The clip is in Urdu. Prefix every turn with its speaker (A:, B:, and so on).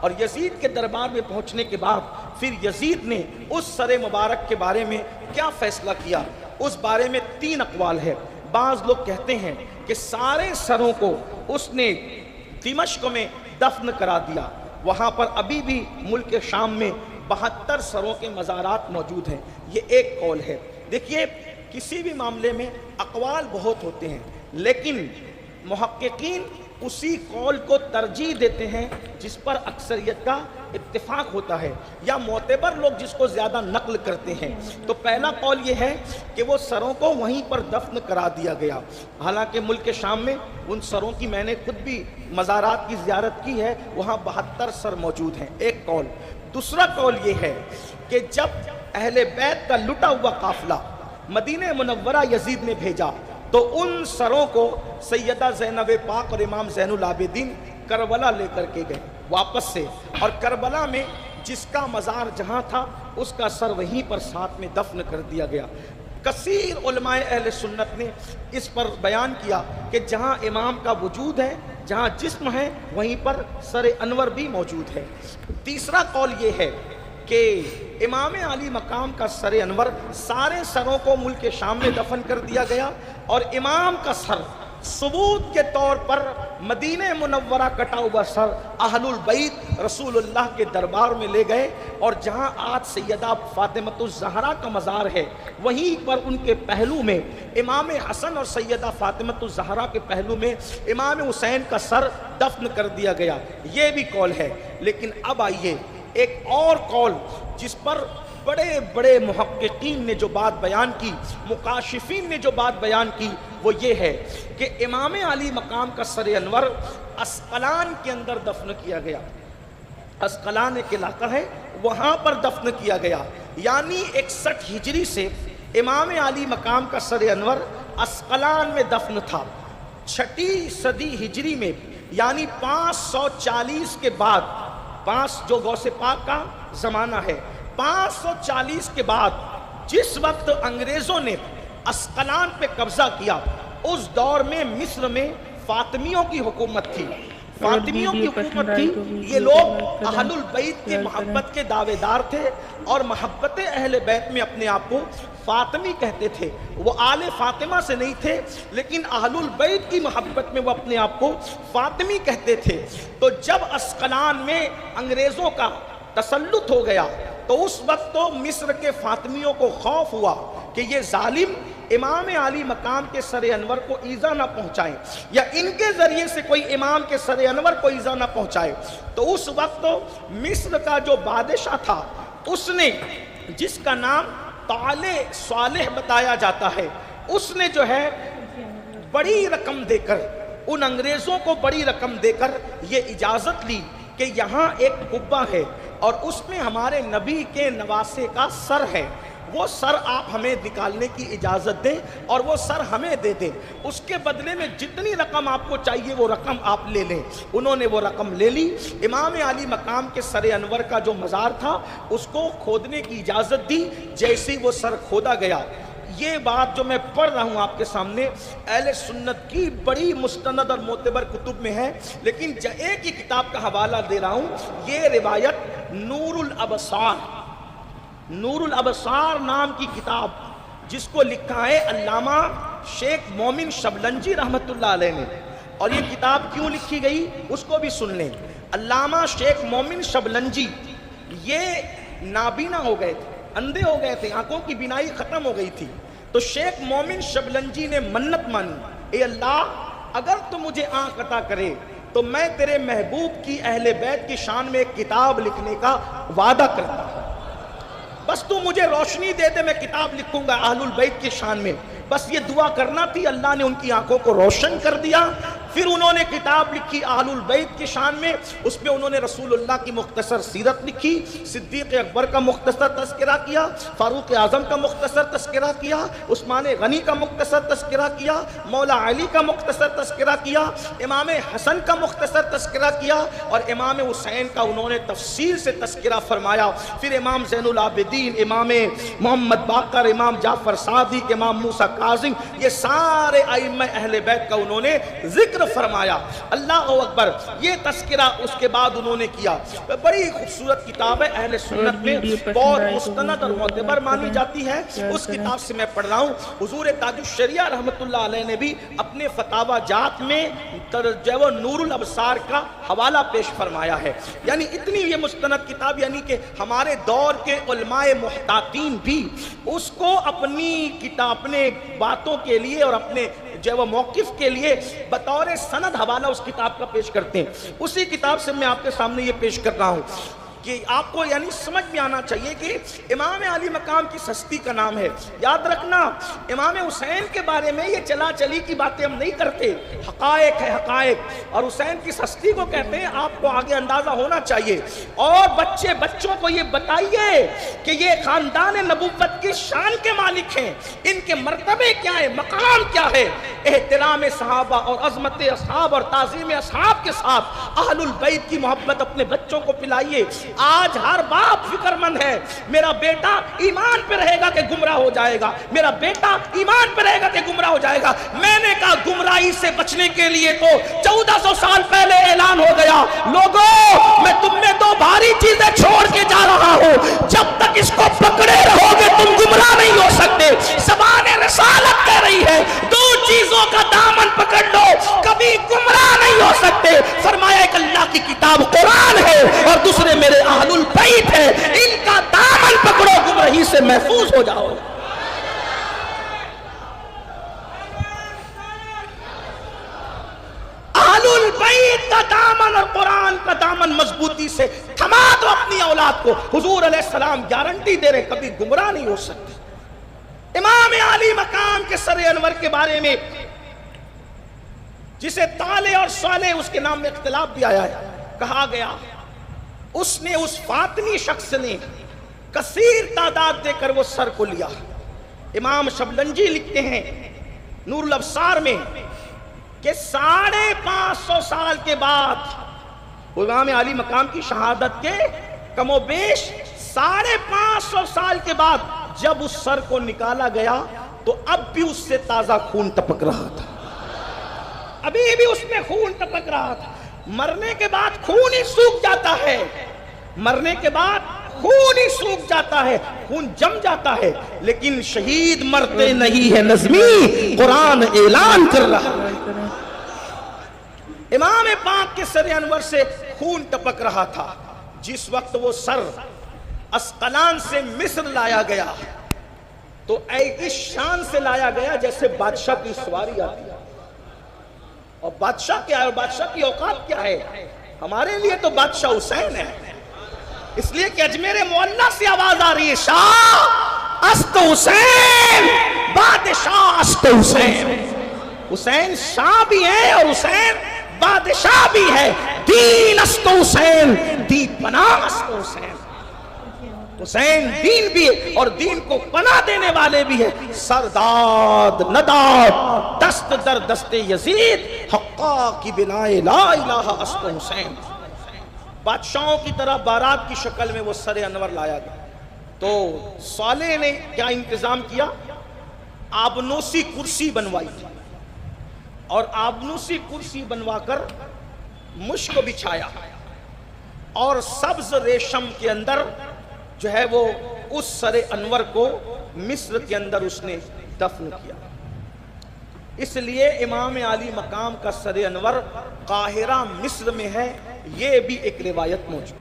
A: اور یزید کے دربار میں پہنچنے کے بعد پھر یزید نے اس سر مبارک کے بارے میں کیا فیصلہ کیا، اس بارے میں 3 اقوال ہے۔ بعض لوگ کہتے ہیں کہ سارے سروں کو اس نے دمشق میں دفن کرا دیا، وہاں پر ابھی بھی ملک شام میں 72 سروں کے مزارات موجود ہیں، یہ ایک قول ہے۔ دیکھیے کسی بھی معاملے میں اقوال بہت ہوتے ہیں، لیکن محققین اسی قول کو ترجیح دیتے ہیں جس پر اکثریت کا اتفاق ہوتا ہے، یا معتبر لوگ جس کو زیادہ نقل کرتے ہیں۔ تو پہلا قول یہ ہے کہ وہ سروں کو وہیں پر دفن کرا دیا گیا، حالانکہ ملک شام میں ان سروں کی میں نے خود بھی مزارات کی زیارت کی ہے، وہاں 72 سر موجود ہیں، ایک قول۔ دوسرا قول یہ ہے کہ جب اہل بیت کا لٹا ہوا قافلہ مدینہ منورہ یزید نے بھیجا تو ان سروں کو سیدہ زینب پاک اور امام زین العابدین کربلا لے کر کے گئے واپس سے، اور کربلا میں جس کا مزار جہاں تھا اس کا سر وہیں پر ساتھ میں دفن کر دیا گیا۔ کثیر علماء اہل سنت نے اس پر بیان کیا کہ جہاں امام کا وجود ہے، جہاں جسم ہے، وہیں پر سر انور بھی موجود ہے۔ تیسرا قول یہ ہے کہ امام علی مقام کا سر انور سارے سروں کو ملک شام میں دفن کر دیا گیا، اور امام کا سر ثبوت کے طور پر مدینہ منورہ کٹا ہوا سر اہل البیت رسول اللہ کے دربار میں لے گئے، اور جہاں آج سیدہ فاطمۃ الزہرا کا مزار ہے وہیں پر ان کے پہلو میں امام حسن اور سیدہ فاطمۃ الزہرا کے پہلو میں امام حسین کا سر دفن کر دیا گیا، یہ بھی قول ہے۔ لیکن اب آئیے ایک اور قول جس پر بڑے بڑے محققین نے جو بات بیان کی، مکاشفین نے جو بات بیان کی، وہ یہ ہے کہ امام علی مقام کا سر انور اسقلان کے اندر دفن کیا گیا۔ اسقلان ایک علاقہ ہے، وہاں پر دفن کیا گیا، یعنی 61 ہجری سے امام علی مقام کا سر انور اسقلان میں دفن تھا۔ 6 صدی ہجری میں یعنی 540 کے بعد، 5 جو غوث پاک کا زمانہ ہے، 540 کے بعد جس وقت انگریزوں نے اسقلان پہ قبضہ کیا، اس دور میں مصر میں فاطمیوں کی حکومت تھی، فاطمیوں کی حکومت تھی۔ یہ لوگ اہل البیت کے محبت کے دعوے دار تھے، اور محبت اہل بیت میں اپنے آپ کو فاطمی کہتے تھے۔ وہ آل فاطمہ سے نہیں تھے، لیکن اہل البیت کی محبت میں وہ اپنے آپ کو فاطمی کہتے تھے۔ تو جب اسقلان میں انگریزوں کا تسلط ہو گیا تو اس وقت تو مصر کے فاطمیوں کو خوف ہوا کہ یہ ظالم امام علی مقام کے سر انور کو ایذا نہ پہنچائیں، یا ان کے ذریعے سے کوئی امام کے سر انور کو ایذا نہ پہنچائے۔ تو اس وقت مصر کا جو بادشاہ تھا، اس نے، جس کا نام طالع صالح بتایا جاتا ہے، اس نے جو ہے بڑی رقم دے کر، ان انگریزوں کو بڑی رقم دے کر یہ اجازت لی کہ یہاں ایک قبہ ہے اور اس میں ہمارے نبی کے نواسے کا سر ہے، وہ سر آپ ہمیں نکالنے کی اجازت دیں اور وہ سر ہمیں دے دیں، اس کے بدلے میں جتنی رقم آپ کو چاہیے وہ رقم آپ لے لیں۔ انہوں نے وہ رقم لے لی، امام علی مقام کے سر انور کا جو مزار تھا اس کو کھودنے کی اجازت دی، جیسے وہ سر کھودا گیا۔ یہ بات جو میں پڑھ رہا ہوں آپ کے سامنے اہل سنت کی بڑی مستند اور معتبر کتب میں ہے، لیکن ایک ہی کتاب کا حوالہ دے رہا ہوں، یہ روایت نور الابصار، نور الابصار نام کی کتاب، جس کو لکھا ہے علامہ شیخ مومن شبلنجی رحمۃ اللہ علیہ نے۔ اور یہ کتاب کیوں لکھی گئی اس کو بھی سن لیں۔ علامہ شیخ مومن شبلنجی یہ نابینا ہو گئے تھے، اندھے ہو گئے تھے، آنکھوں کی بینائی ختم ہو گئی تھی۔ تو شیخ مومن شبلنجی نے منت مانی، اے اللہ اگر تو مجھے آنکھ عطا کرے تو میں تیرے محبوب کی اہل بیت کی شان میں ایک کتاب لکھنے کا وعدہ کرتا ہوں، بس تو مجھے روشنی دے دے، میں کتاب لکھوں گا اہل البیت کی شان میں۔ بس یہ دعا کرنا تھی، اللہ نے ان کی آنکھوں کو روشن کر دیا۔ پھر انہوں نے کتاب لکھی اہل البیت کی شان میں، اس میں انہوں نے رسول اللہ کی مختصر سیرت لکھی، صدیق اکبر کا مختصر تذکرہ کیا، فاروق اعظم کا مختصر تذکرہ کیا، عثمان غنی کا مختصر تذکرہ کیا، مولا علی کا مختصر تذکرہ کیا، امام حسن کا مختصر تذکرہ کیا، اور امام حسین کا انہوں نے تفصیل سے تذکرہ فرمایا۔ پھر امام زین العابدین، امام محمد باقر، امام جعفر صادق، امام موسیٰ کاظم، یہ سارے ائمہ اہل بیت کا انہوں نے ذکر ذکر فرمایا. اللہ اکبر. یہ تذکرہ اس کے بعد انہوں نے کیا. بڑی خوبصورت کتاب ہے, اہل سنت میں بہت مستند اور معتبر مانی جاتی ہے. اس کتاب سے میں پڑھ رہا ہوں. حضور تاج الشریعہ رحمت اللہ علیہ نے بھی اپنے فتاوی جات میں جو نور الابصار کا حوالہ پیش فرمایا ہے. یعنی اتنی یہ مستند کتاب, یعنی کہ ہمارے دور کے علماء محتاطین بھی اس کو اپنے باتوں کے لیے اور اپنے جو موقف کے لیے بطور سند حوالہ اس کتاب کا پیش کرتے ہیں. اسی کتاب سے میں آپ کے سامنے یہ پیش کر رہا ہوں کہ آپ کو یعنی سمجھ میں آنا چاہیے کہ امام علی مقام کی ہستی کا نام ہے. یاد رکھنا, امام حسین کے بارے میں یہ چلا چلی کی باتیں ہم نہیں کرتے, حقائق ہے حقائق, اور حسین کی ہستی کو کہتے ہیں. آپ کو آگے اندازہ ہونا چاہیے, اور بچوں کو یہ بتائیے کہ یہ خاندان نبوت کی شان کے مالک ہیں, ان کے مرتبے کیا ہے, مقام کیا ہے. احترام صحابہ اور عظمت اصحاب اور تعظیم اصحاب کے ساتھ اہل البیت کی محبت اپنے بچوں کو پلائیے. آج ہر باپ فکر مند ہے, میرا بیٹا ایمان پہ رہے گا کہ گمراہ ہو جائے گا, میرا بیٹا ایمان پہ رہے گا کہ گمراہ ہو جائے گا. میں نے کہا گمراہی سے بچنے کے لیے تو 1400 سال پہلے اعلان ہو گیا, لوگوں میں تم میں دو بھاری چیزیں چھوڑ کے جا رہا ہوں, جب تک اس کو پکڑے رہو گے تم گمراہ نہیں ہو سکتے. زبان رسالت کہہ رہی ہے دو چیزوں کا دامن پکڑ لو, کبھی گمراہ نہیں ہو سکتے. فرمایا ایک اللہ کی کتاب قرآن ہے اور دوسرے میرے اہل البیت ہے, ان کا دامن پکڑو, گمراہی سے محفوظ ہو جاؤ. اہل البیت کا دامن اور قرآن کا دامن مضبوطی سے تھما دو اپنی اولاد کو. حضور علیہ السلام گارنٹی دے رہے کبھی گمراہ نہیں ہو سکتے. امام علی مقام کے سر انور کے بارے میں جسے طالع اور صالح اس کے نام میں اختلاف بھی آیا ہے, کہا گیا اس نے اس فاطمی شخص نے کثیر تعداد دے کر وہ سر کو لیا. امام شبلنجی لکھتے ہیں نور الابصار میں کہ 550 سال کے بعد امام علی مقام کی شہادت کے کم و بیش 550 سال کے بعد جب اس سر کو نکالا گیا تو اب بھی اس سے تازہ خون ٹپک رہا تھا, ابھی بھی اس میں خون ٹپک رہا تھا. مرنے کے بعد خون ہی سوکھ جاتا ہے, مرنے کے بعد خون ہی سوکھ جاتا ہے, خون جم جاتا ہے, لیکن شہید مرتے نہیں ہے, نظمی قرآن اعلان کر رہا ہے. امام پاک کے سر انور سے خون ٹپک رہا تھا. جس وقت وہ سر اسقلان سے مصر لایا گیا تو اس شان سے لایا گیا جیسے بادشاہ کی سواری آتی ہے. اور بادشاہ کیا ہے, اور بادشاہ کی اوقات کیا ہے؟ ہمارے لیے تو بادشاہ حسین ہے, اس لیے کہ اجمیر معلیٰ سے آواز آ رہی ہے شاہ است حسین, بادشاہ است حسین. حسین شاہ بھی ہے اور حسین بادشاہ بھی ہے. دین است حسین, دین پناہ است حسین. حسین دین بھی ہے اور دین کو پناہ دینے والے بھی ہے. سرداد نداد دست در دست یزید, حقا کی بنائے لا الہ است حسین. بادشاہوں کی طرح بارات کی شکل میں وہ سر انور لایا گیا. تو صالح نے کیا انتظام کیا, آبنوسی کرسی بنوائی تھی, اور آبنوسی کرسی بنوا کر مشک بچھایا, اور سبز ریشم کے اندر جو ہے وہ اس سر انور کو مصر کے اندر اس نے دفن کیا. اس لیے امام علی مقام کا سر انور قاہرہ مصر میں ہے, یہ بھی ایک روایت موجود.